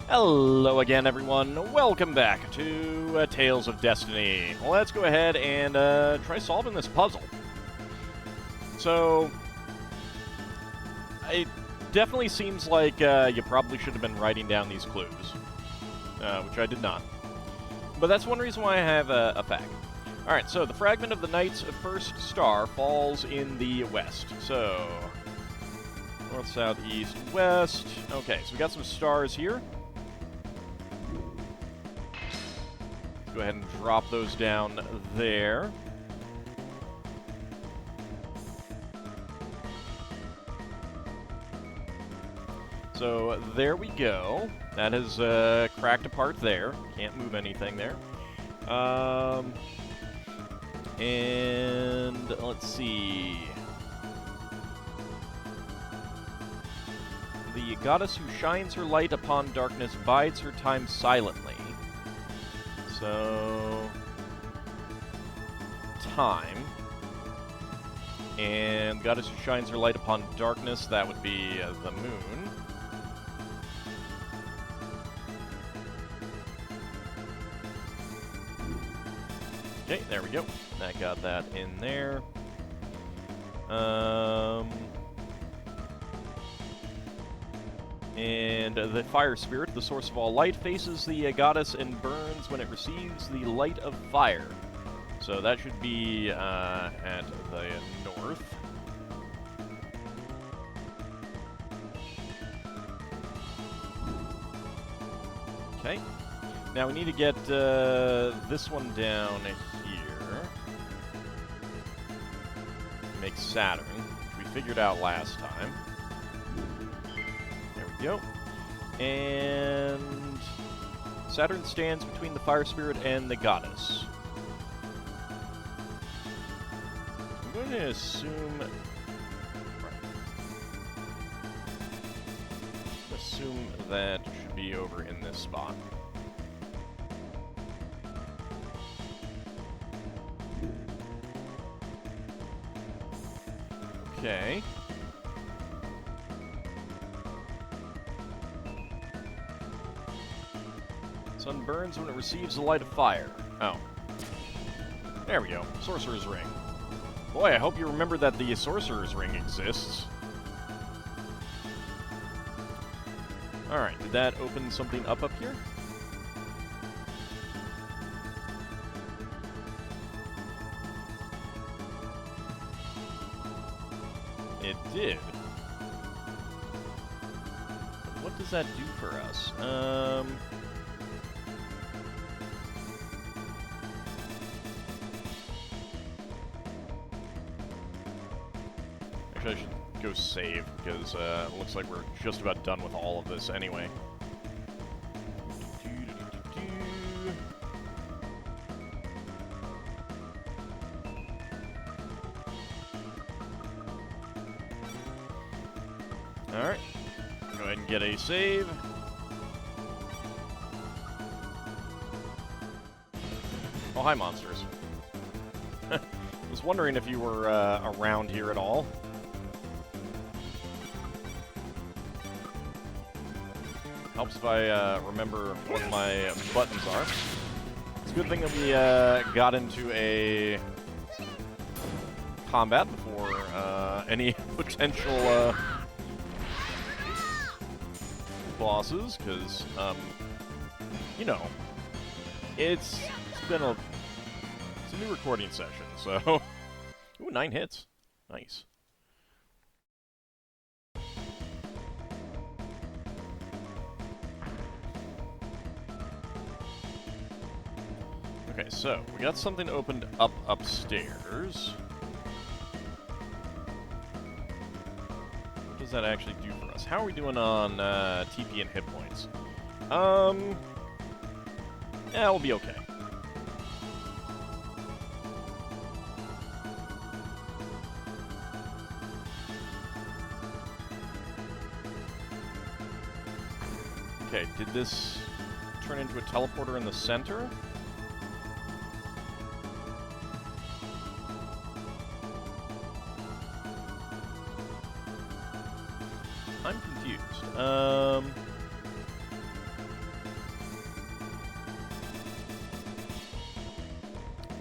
Hello again, everyone. Welcome back to Tales of Destiny. Let's go ahead and try solving this puzzle. So, it definitely seems like you probably should have been writing down these clues, which I did not. But that's one reason why I have a fact. Alright, so the fragment of the Knight's first star falls in the west. So, north, south, east, west. Okay, so we got some stars here. Go ahead and drop those down there. So there we go. That has cracked apart there. Can't move anything there. And let's see. The goddess who shines her light upon darkness bides her time silently. So, time. And goddess who shines her light upon darkness, that would be the moon. Okay, there we go. That got that in there. And the fire spirit, the source of all light, faces the goddess and burns when it receives the light of fire. So that should be at the north. Okay. Now we need to get this one down here. Make Saturn, which we figured out last time. Go. And Saturn stands between the fire spirit and the goddess. I'm going to assume... Assume that should be over in this spot. Okay. Sun burns when it receives the light of fire. Oh. There we go. Sorcerer's Ring. Boy, I hope you remember that the Sorcerer's Ring exists. Alright, did that open something up here? It did. But what does that do for us? I should go save, because it looks like we're just about done with all of this anyway. Alright. Go ahead and get a save. Oh, hi, monsters. I was wondering if you were around here at all. Helps if I remember what my buttons are. It's a good thing that we got into a combat before any potential bosses, because you know, it's a new recording session, so ooh, 9 hits, nice. Okay, so we got something opened up upstairs. What does that actually do for us? How are we doing on TP and hit points? Yeah, we'll be okay. Okay, did this turn into a teleporter in the center? I'm confused.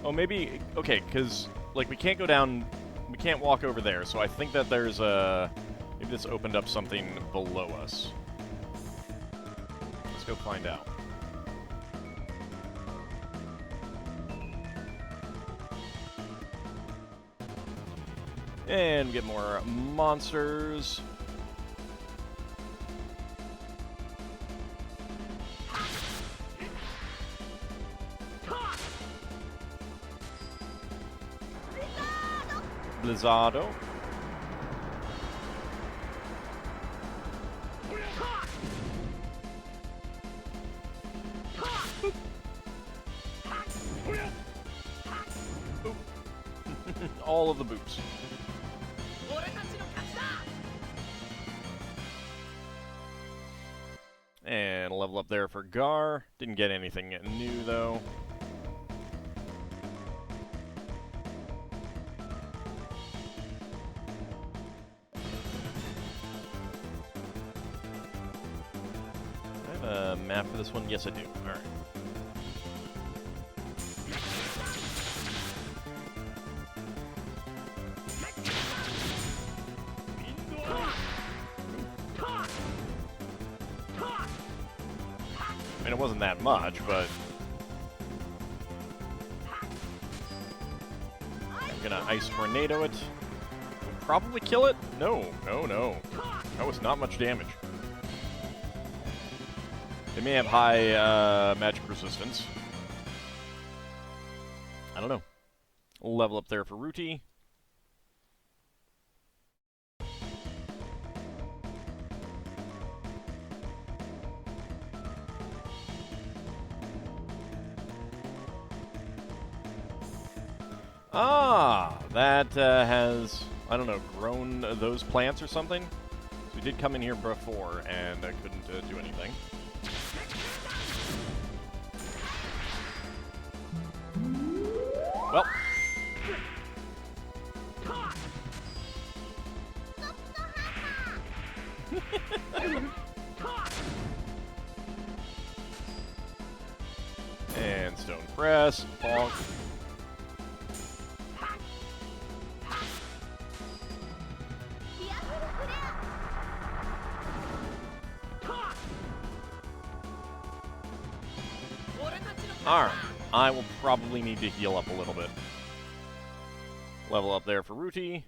Oh, maybe... Okay, because, like, we can't go down... We can't walk over there, so I think that there's a... Maybe this opened up something below us. Let's go find out. And we get more monsters. Blizzardo. All of the boots. And a level up there for Gar. Didn't get anything new, though. I have a map for this one? Yes, I do. Alright. I mean, it wasn't that much, but... I'm gonna Ice Tornado it. We'll probably kill it? No, no, no. That was not much damage. They may have high magic resistance. I don't know. We'll level up there for Ruti. Ah, that has, I don't know, grown those plants or something. So we did come in here before, and I couldn't do anything. Well. And Stone Press, bonk. Alright, I will probably need to heal up a little bit. Level up there for Ruti.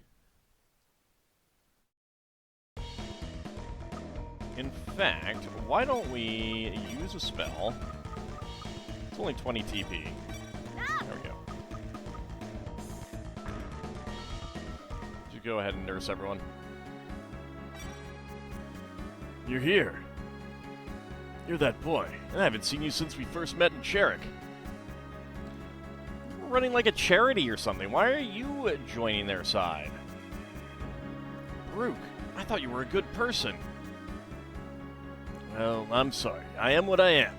In fact, why don't we use a spell? It's only 20 TP. There we go. Just go ahead and nurse everyone. You're here. You're that boy, and I haven't seen you since we first met in Cherik. We're running like a charity or something. Why are you joining their side? Baruk, I thought you were a good person. Well, I'm sorry. I am what I am.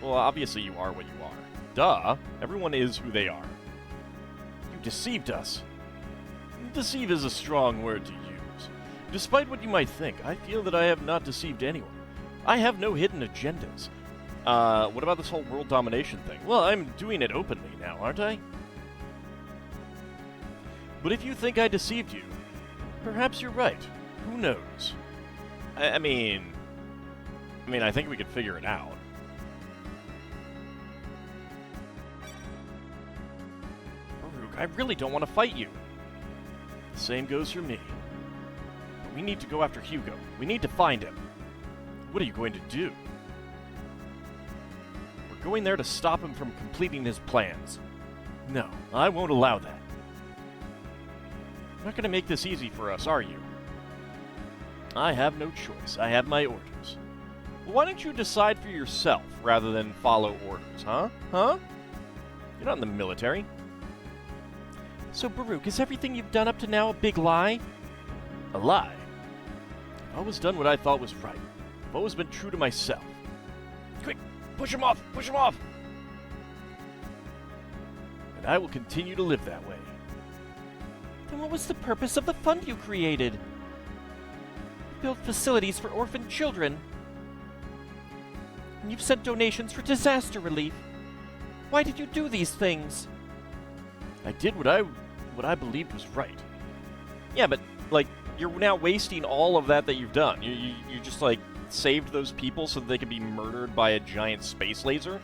Well, obviously you are what you are. Duh. Everyone is who they are. You deceived us. Deceive is a strong word to use. Despite what you might think, I feel that I have not deceived anyone. I have no hidden agendas. What about this whole world domination thing? Well, I'm doing it openly now, aren't I? But if you think I deceived you, perhaps you're right. Who knows? I mean, I think we could figure it out. Baruk, I really don't want to fight you. The same goes for me. But we need to go after Hugo. We need to find him. What are you going to do? We're going there to stop him from completing his plans. No, I won't allow that. You're not going to make this easy for us, are you? I have no choice. I have my orders. Well, why don't you decide for yourself rather than follow orders, huh? Huh? You're not in the military. So, Baruk, is everything you've done up to now a big lie? A lie? I've always done what I thought was right. I've always been true to myself. Quick, push him off! Push him off! And I will continue to live that way. Then what was the purpose of the fund you created? You built facilities for orphaned children. And you've sent donations for disaster relief. Why did you do these things? I did what I believed was right. Yeah, but, like, you're now wasting all of that you've done. You just, like, saved those people so that they could be murdered by a giant space laser?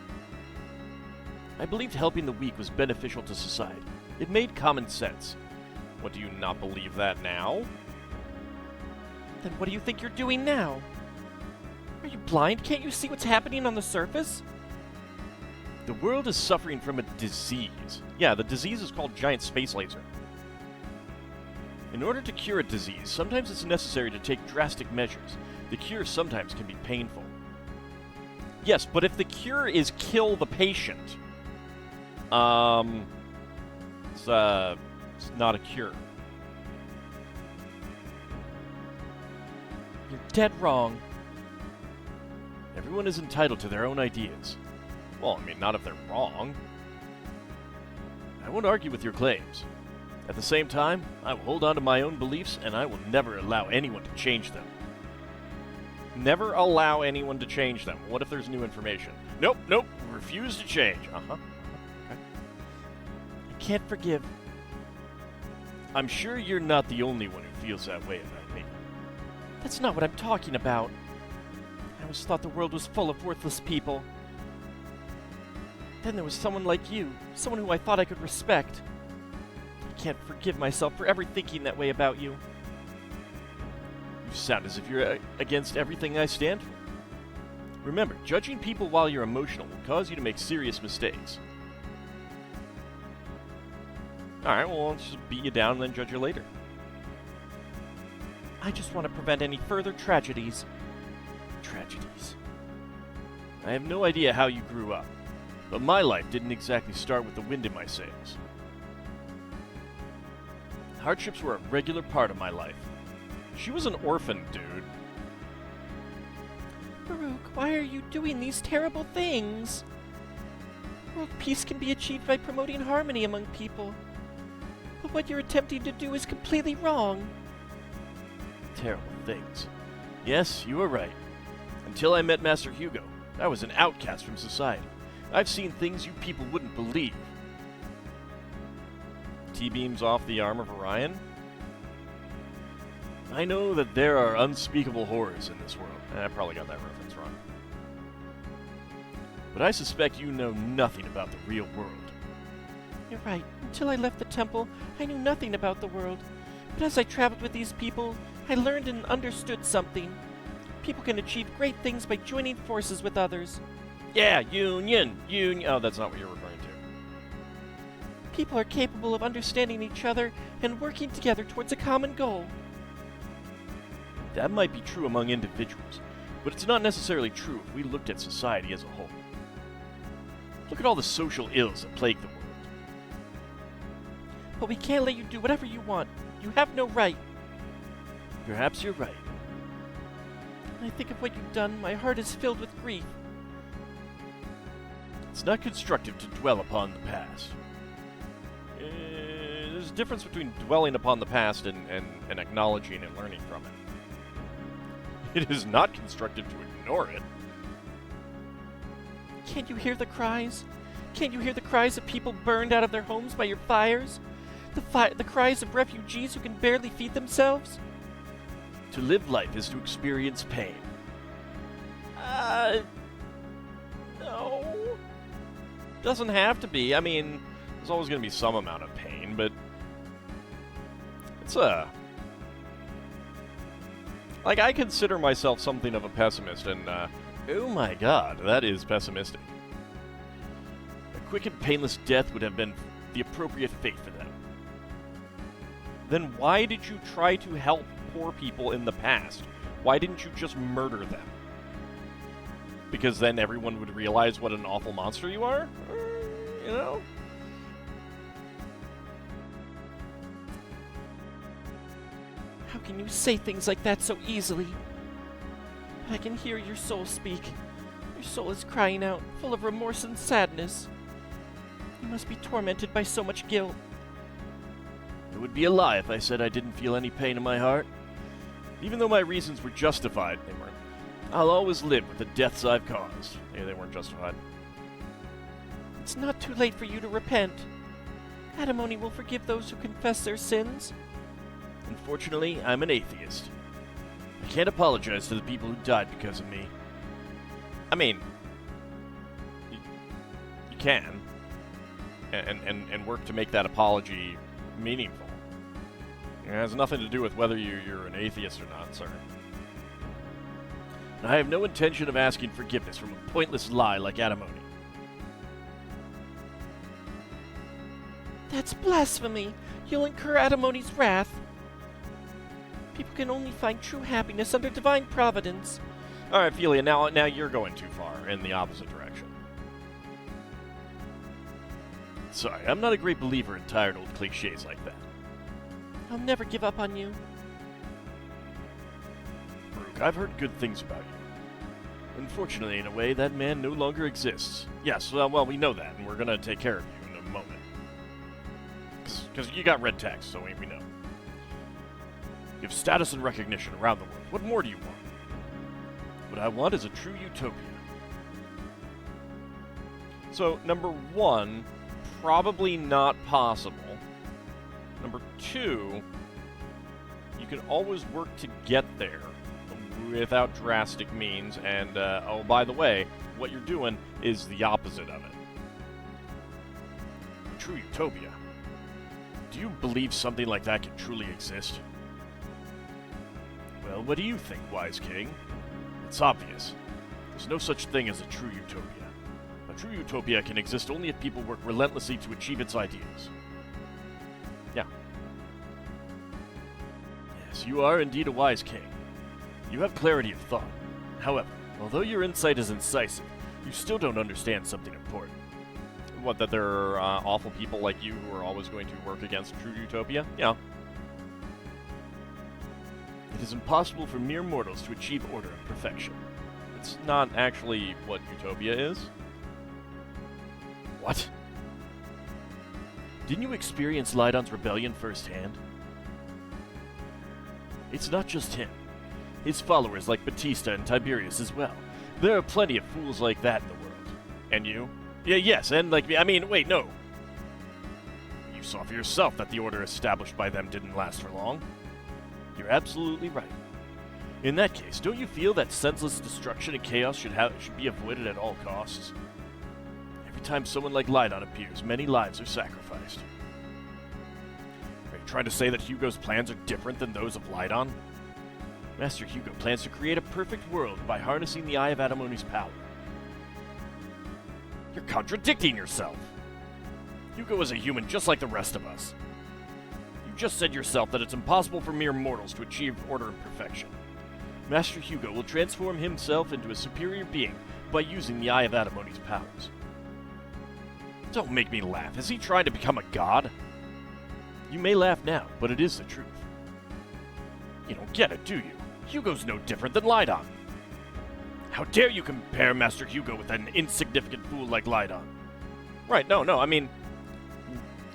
I believed helping the weak was beneficial to society. It made common sense. What, do you not believe that now? Then what do you think you're doing now? Are you blind? Can't you see what's happening on the surface? The world is suffering from a disease. Yeah, the disease is called giant space laser. In order to cure a disease, sometimes it's necessary to take drastic measures. The cure sometimes can be painful. Yes, but if the cure is kill the patient, it's not a cure. You're dead wrong. Everyone is entitled to their own ideas. Well, I mean, not if they're wrong. I won't argue with your claims. At the same time, I will hold on to my own beliefs, and I will never allow anyone to change them. Never allow anyone to change them. What if there's new information? Nope, refuse to change. Okay. I can't forgive. I'm sure you're not the only one who feels that way about me. That's not what I'm talking about. I always thought the world was full of worthless people. Then there was someone like you, someone who I thought I could respect. I can't forgive myself for ever thinking that way about you. You sound as if you're against everything I stand for. Remember, judging people while you're emotional will cause you to make serious mistakes. Alright, well, I'll just beat you down and then judge you later. I just want to prevent any further tragedies. Tragedies. I have no idea how you grew up, but my life didn't exactly start with the wind in my sails. Hardships were a regular part of my life. She was an orphan, dude. Baruk, why are you doing these terrible things? World peace can be achieved by promoting harmony among people. But what you're attempting to do is completely wrong. Terrible things. Yes, you were right. Until I met Master Hugo, I was an outcast from society. I've seen things you people wouldn't believe. T-beams off the arm of Orion? I know that there are unspeakable horrors in this world. I probably got that reference wrong. But I suspect you know nothing about the real world. You're right. Until I left the temple, I knew nothing about the world. But as I traveled with these people, I learned and understood something. People can achieve great things by joining forces with others. Yeah, union. Oh, that's not what you're referring to. People are capable of understanding each other and working together towards a common goal. That might be true among individuals, but it's not necessarily true if we looked at society as a whole. Look at all the social ills that plague the world. But we can't let you do whatever you want. You have no right. Perhaps you're right. When I think of what you've done, my heart is filled with grief. It's not constructive to dwell upon the past. There's a difference between dwelling upon the past and acknowledging and learning from it. It is not constructive to ignore it. Can't you hear the cries? Can't you hear the cries of people burned out of their homes by your fires? The cries of refugees who can barely feed themselves? To live life is to experience pain. No. Doesn't have to be. I mean, there's always going to be some amount of pain, but it's like, I consider myself something of a pessimist, and, oh my god, that is pessimistic. A quick and painless death would have been the appropriate fate for them. Then why did you try to help poor people in the past? Why didn't you just murder them? Because then everyone would realize what an awful monster you are? You know? How can you say things like that so easily? I can hear your soul speak. Your soul is crying out, full of remorse and sadness. You must be tormented by so much guilt. It would be a lie if I said I didn't feel any pain in my heart. Even though my reasons were justified, they weren't. I'll always live with the deaths I've caused. Yeah, they weren't justified. It's not too late for you to repent. Adamoni will forgive those who confess their sins. Unfortunately, I'm an atheist. I can't apologize to the people who died because of me. I mean, you can, and work to make that apology meaningful. It has nothing to do with whether you're an atheist or not, sir. And I have no intention of asking forgiveness from a pointless lie like Adamoni. That's blasphemy! You'll incur Adamoni's wrath. People can only find true happiness under divine providence. All right, Felia, now you're going too far in the opposite direction. Sorry, I'm not a great believer in tired old cliches like that. I'll never give up on you. Baruk, I've heard good things about you. Unfortunately, in a way, that man no longer exists. Yes, well, we know that, and we're gonna take care of you in a moment. Because you got red text, so we know. You have status and recognition around the world. What more do you want? What I want is a true utopia. So, number one, probably not possible. Number two, you can always work to get there without drastic means, and, oh, by the way, what you're doing is the opposite of it. A true utopia? Do you believe something like that can truly exist? Well, what do you think, Wise King? It's obvious. There's no such thing as a true utopia. A true utopia can exist only if people work relentlessly to achieve its ideals. Yeah. Yes, you are indeed a wise king. You have clarity of thought. However, although your insight is incisive, you still don't understand something important. What, that there are awful people like you who are always going to work against true utopia? Yeah. It is impossible for mere mortals to achieve order and perfection. It's not actually what utopia is. What? Didn't you experience Lydon's rebellion firsthand? It's not just him. His followers like Batista and Tiberius as well. There are plenty of fools like that in the world. And you? Yeah, yes, and like me. I mean, wait, no. You saw for yourself that the order established by them didn't last for long. You're absolutely right. In that case, don't you feel that senseless destruction and chaos should be avoided at all costs? Every time someone like Lydon appears, many lives are sacrificed. Are you trying to say that Hugo's plans are different than those of Lydon? Master Hugo plans to create a perfect world by harnessing the Eye of Adamoni's power. You're contradicting yourself! Hugo is a human just like the rest of us. You just said yourself that it's impossible for mere mortals to achieve order and perfection. Master Hugo will transform himself into a superior being by using the Eye of Adamoni's powers. Don't make me laugh. Is he trying to become a god? You may laugh now, but it is the truth. You don't get it, do you? Hugo's no different than Lydon. How dare you compare Master Hugo with an insignificant fool like Lydon? Right, no, I mean,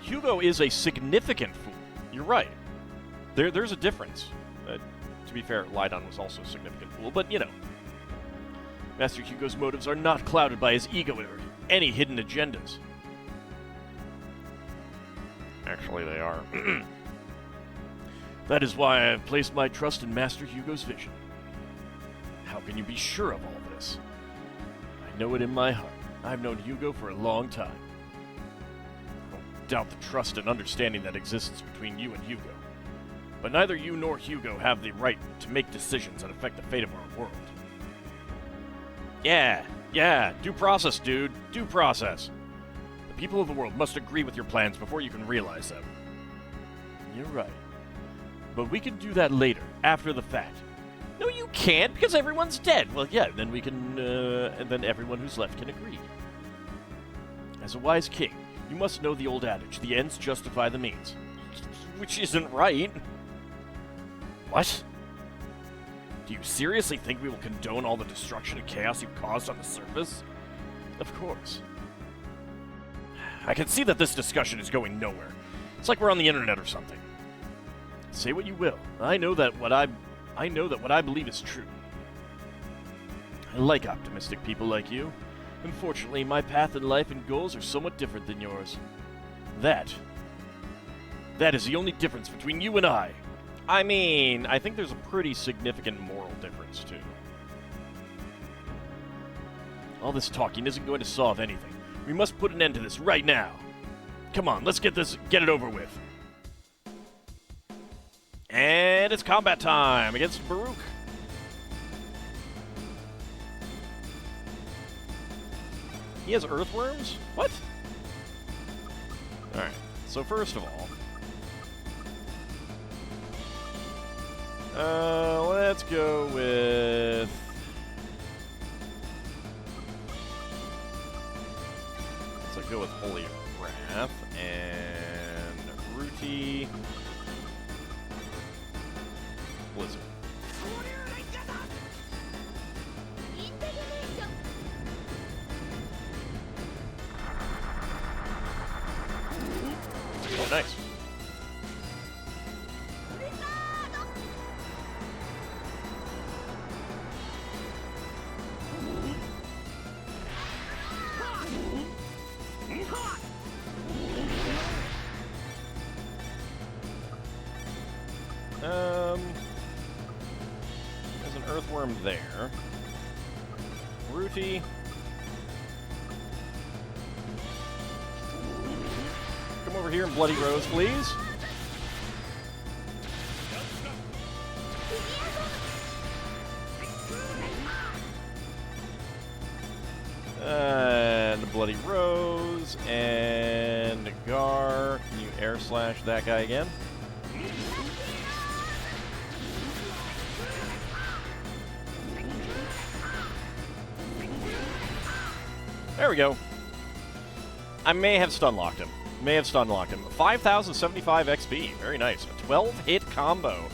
Hugo is a significant fool. You're right. There's a difference. To be fair, Lydon was also a significant fool, but you know. Master Hugo's motives are not clouded by his ego or any hidden agendas. Actually, they are. That is why I have placed my trust in Master Hugo's vision. How can you be sure of all this? I know it in my heart. I've known Hugo for a long time. I don't doubt the trust and understanding that exists between you and Hugo. But neither you nor Hugo have the right to make decisions that affect the fate of our world. Yeah, due process, dude. Due process. The people of the world must agree with your plans before you can realize them. You're right. But we can do that later, after the fact. No, you can't, because everyone's dead. Well, yeah, then we can, and then everyone who's left can agree. As a wise king, you must know the old adage, the ends justify the means. Which isn't right. What? Do you seriously think we will condone all the destruction and chaos you've caused on the surface? Of course. I can see that this discussion is going nowhere. It's like we're on the internet or something. Say what you will. I know that what I believe is true. I like optimistic people like you. Unfortunately, my path in life and goals are somewhat different than yours. That That is the only difference between you and I. I mean, I think there's a pretty significant moral difference, too. All this talking isn't going to solve anything. We must put an end to this right now. Come on, let's get it over with. And it's combat time against Baruk. He has earthworms? What? Alright, so first of all, let's go with... Let's go with Holy Wrath and Rooty. Blizzard. Oh, nice. There's an earthworm there. Rooty. Come over here and Bloody Rose, please. And Bloody Rose and Gar. Can you air slash that guy again? There we go. I may have stun locked him. 5,075 XP. Very nice. A 12-hit combo.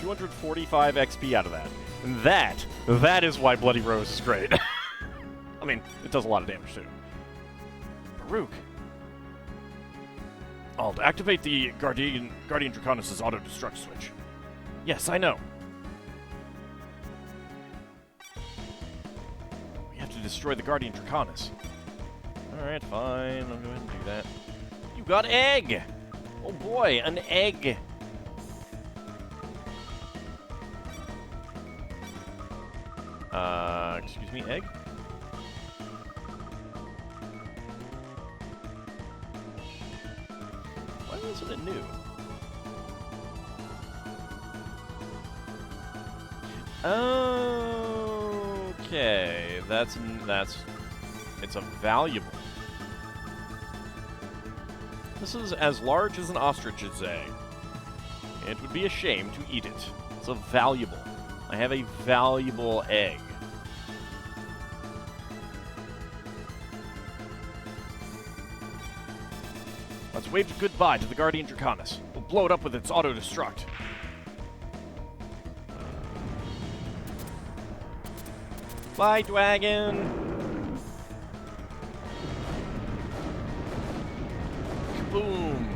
245 XP out of that. And that is why Bloody Rose is great. I mean, it does a lot of damage too. Baruk. Ald, activate the Guardian Draconis' auto-destruct switch. Yes, I know. We have to destroy the Guardian Draconis. Alright, fine. I'll go ahead and do that. You got egg! Oh boy, an egg! Excuse me, egg? Why wasn't it new? Okay, that's it's a valuable. This is as large as an ostrich's egg. It would be a shame to eat it. It's a valuable. I have a valuable egg. Let's wave goodbye to the Guardian Draconis. We'll blow it up with its auto-destruct. Bye, dragon! Boom!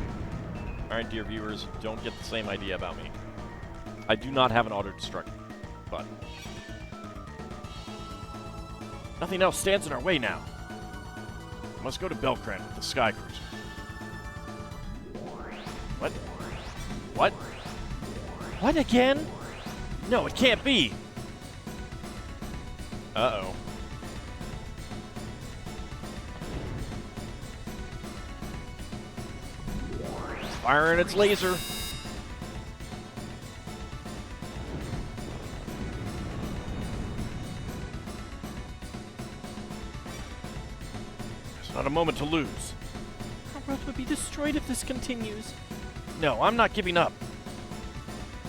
Alright, dear viewers, don't get the same idea about me. I do not have an auto-destruct button. Nothing else stands in our way now. We must go to Belcran with the Sky Cruiser. What? What? What again? No, it can't be! Uh-oh. Firing its laser. There's not a moment to lose. Our world would be destroyed if this continues. No, I'm not giving up.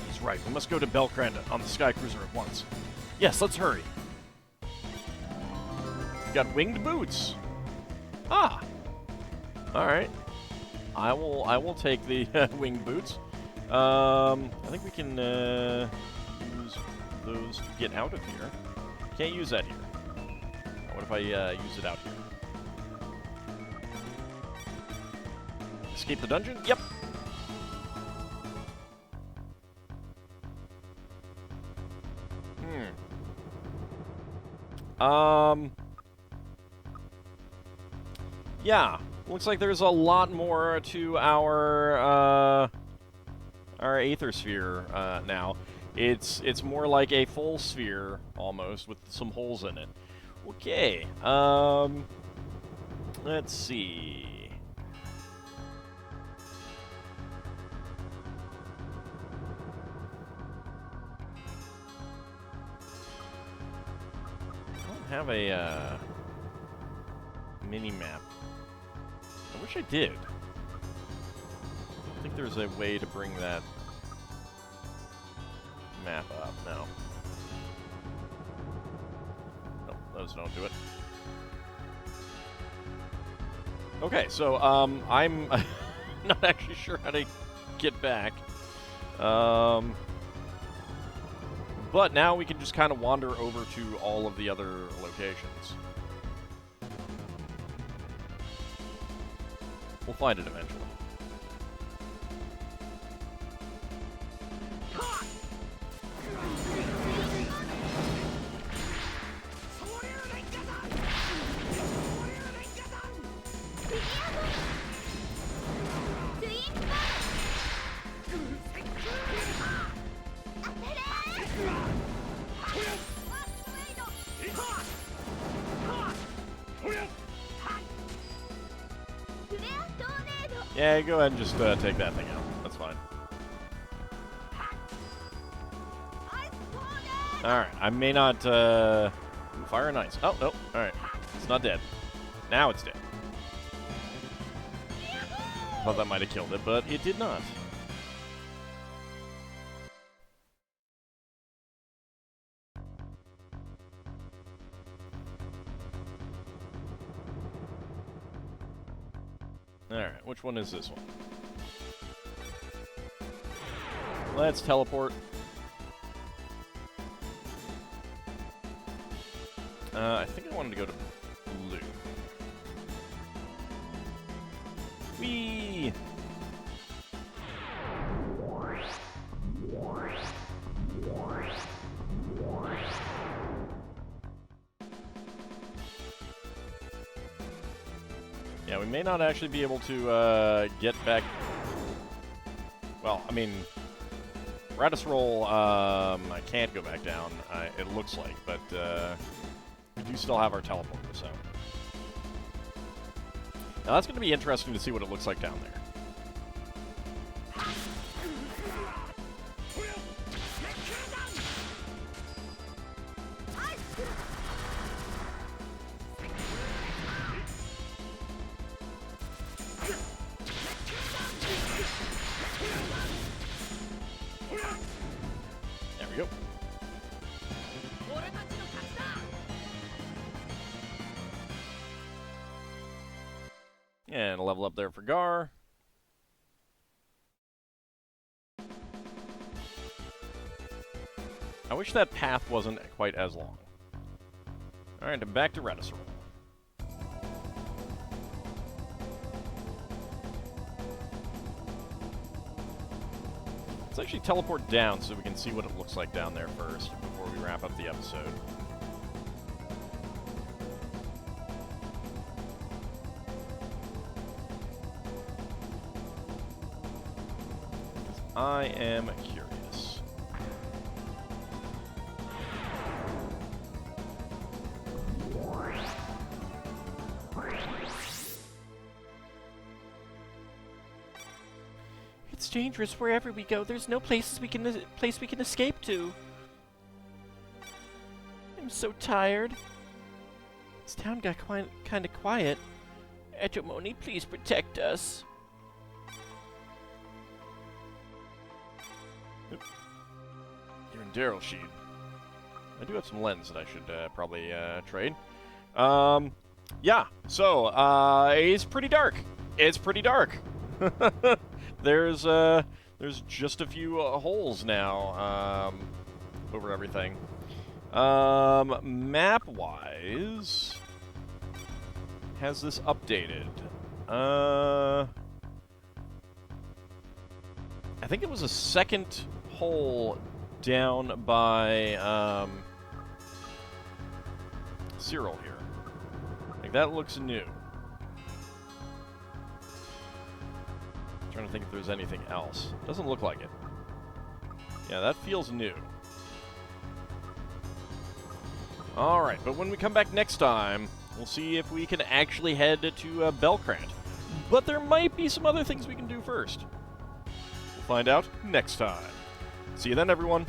He's right. We must go to Belcran on the Sky Cruiser at once. Yes, let's hurry. Got winged boots. Ah. All right. I will take the winged boots. I think we can use those to get out of here. Can't use that here. What if I use it out here? Escape the dungeon? Yep. Yeah. Looks like there's a lot more to our our Aether Sphere now. It's more like a full sphere, almost, with some holes in it. Okay, let's see. I don't have a, mini-map. I wish I did. I think there's a way to bring that map up. No. Nope, those don't do it. Okay, so, I'm not actually sure how to get back. But now we can just kind of wander over to all of the other locations. We'll find it eventually. Yeah, go ahead and just take that thing out. That's fine. Alright, I may not... fire and ice. Oh, nope. Alright. It's not dead. Now it's dead. Thought that might have killed it, but it did not. Alright, which one is this one? Let's teleport. I think I wanted to go to blue. Whee! Yeah, we may not actually be able to get back... Well, I mean... Radis Roll, I can't go back down, it looks like, but we do still have our teleporter, so... Now that's going to be interesting to see what it looks like down there. There we go. And a level up there for Gar. I wish that path wasn't quite as long. Alright, and back to Radis Roll. Let's actually teleport down so we can see what it looks like down there first before we wrap up the episode. I am curious. It's dangerous wherever we go. There's no place we can escape to. I'm so tired. This town got kind of quiet. Etomoni, please protect us. You're in Daryl Sheet. I do have some lens that I should probably trade. Yeah, so it's pretty dark. It's pretty dark. There's just a few holes now over everything. Map-wise, has this updated? I think it was a second hole down by Cyril here. Like, that looks new. trying to think if there's anything else. Doesn't look like it. Yeah, that feels new. Alright, but when we come back next time, we'll see if we can actually head to Belkrant. But there might be some other things we can do first. We'll find out next time. See you then, everyone.